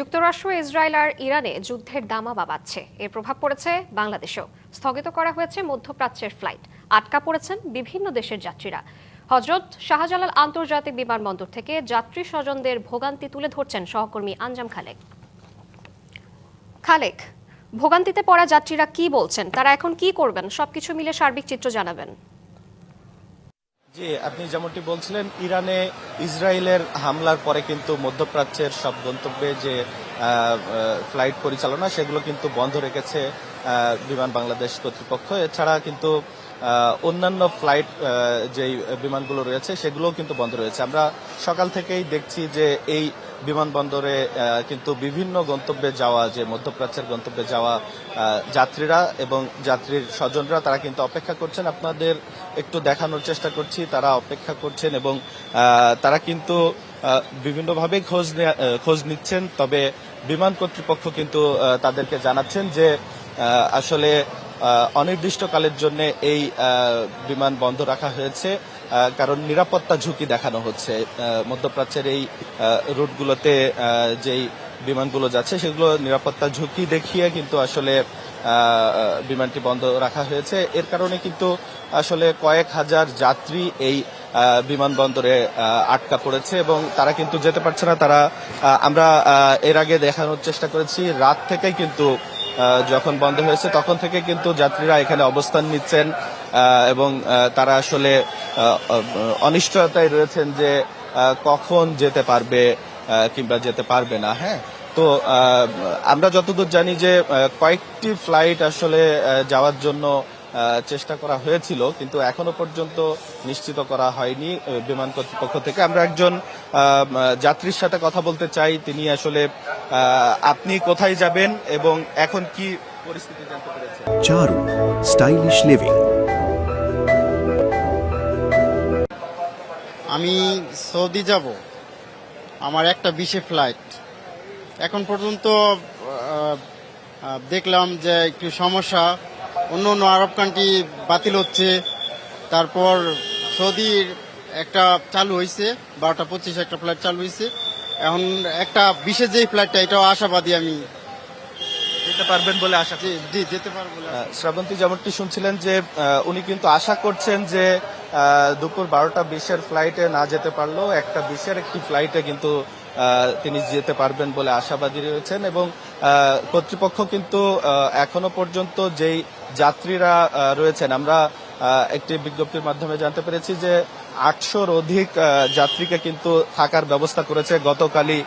যুক্তরাষ্ট্র, ইসরায়েল আর ইরানে যুদ্ধের দামামা বাড়ছে। এর প্রভাব পড়েছে বাংলাদেশেও। স্থগিত করা হয়েছে মধ্যপ্রাচ্যের ফ্লাইট, আটকা পড়েছেন বিভিন্ন দেশের যাত্রীরা। হযরত শাহজালাল আন্তর্জাতিক বিমানবন্দর থেকে যাত্রী স্বজনদের ভোগান্তি তুলে ধরছেন সহকর্মী আঞ্জাম খালেক। খালেক, ভোগান্তিতে পড়া যাত্রীরা কি বলছেন, তারা এখন কি করবেন, সবকিছু মিলে সার্বিক চিত্র জানাবেন। জি, আপনি যেমনটি বলছিলেন, ইরানে ইসরায়েলের হামলার পরে কিন্তু মধ্যপ্রাচ্যের সব গন্তব্যে যে ফ্লাইট পরিচালনা সেগুলো কিন্তু বন্ধ রেখেছে বিমান বাংলাদেশ কর্তৃপক্ষ। এছাড়া কিন্তু অন্যান্য ফ্লাইট যেই বিমানগুলো রয়েছে সেগুলোও কিন্তু বন্ধ রয়েছে। আমরা সকাল থেকেই দেখছি যে এই বিমানবন্দরে কিন্তু বিভিন্ন গন্তব্যে যাওয়া, যে মধ্যপ্রাচ্যের গন্তব্যে যাওয়া যাত্রীরা এবং যাত্রীর স্বজনরা তারা কিন্তু অপেক্ষা করছেন। আপনাদের একটু দেখানোর চেষ্টা করছি, তারা অপেক্ষা করছেন এবং তারা কিন্তু বিভিন্নভাবে খোঁজ নিচ্ছেন। তবে বিমান কর্তৃপক্ষ কিন্তু তাদেরকে জানাচ্ছেন যে আসলে অনির্দিষ্টকালের জন্য এই বিমান বন্ধ রাখা হয়েছে, কারণ নিরাপত্তা ঝুঁকি দেখানো হচ্ছে। মধ্যপ্রাচ্যের এই রুটগুলোতে যেই বিমানগুলো যাচ্ছে সেগুলো নিরাপত্তা ঝুঁকি দেখিয়ে কিন্তু আসলে বিমানটি বন্ধ রাখা হয়েছে। এর কারণে কিন্তু আসলে কয়েক হাজার যাত্রী এই বিমানবন্দরে আটকা পড়েছে এবং তারা কিন্তু যেতে পারছে না। তারা আমরা এর আগে দেখানোর চেষ্টা করেছি, রাত থেকেই কিন্তু যখন বন্ধ হয়েছে তখন থেকে কিন্তু যাত্রীরা এখানে অবস্থান নিচ্ছেন এবং তারা আসলে অনিশ্চয়তায় রয়েছেন যে কখন যেতে পারবে কিংবা যেতে পারবে না। হ্যাঁ, তো আমরা যতদূর জানি যে কয়েকটি ফ্লাইট আসলে যাওয়ার জন্য চেষ্টা করা হয়েছিল, কিন্তু এখনো পর্যন্ত নিশ্চিত করা হয়নি বিমান কর্তৃপক্ষ থেকে। আমরা একজন যাত্রীর সাথে কথা বলতে চাই। তিনি আসলে, আপনি কোথায় যাবেন এবং এখন কি পরিস্থিতি জানতে পেরেছেন? চারু স্টাইলিশ লিভিং। আমি সৌদি যাব, আমার একটা 20-এ ফ্লাইট। এখন পর্যন্ত দেখলাম যে একটু সমস্যা, অন্য অন্য আরব কান্ট্রি বাতিল হচ্ছে। তারপর সৌদির একটা চালু হয়েছে, 12টা 25 একটা ফ্লাইট চালু হয়েছে। এখন একটা 20-এ যেই ফ্লাইটটা, এটাও আশাবাদী আমি যেতে পারবেন বলে আশা করি। জি যেতে পারবো। শ্রাবন্তী যেমনটি শুনছিলেন যে উনি কিন্তু আশা করছেন যে দুপুর 12টা 20-এর ফ্লাইটে না যেতে পারলেও 1টা 20-এর একটি ফ্লাইটে কিন্তু তিনি যেতে পারবেন বলে আশাবাদী রয়েছেন। এবং কর্তৃপক্ষ কিন্তু এখনো পর্যন্ত যেই যাত্রীরা রয়েছেন, আমরা একটি বিজ্ঞপ্তির মাধ্যমে জানতে পেরেছি যে 800-র অধিক যাত্রীকে কিন্তু থাকার ব্যবস্থা করেছে গতকালই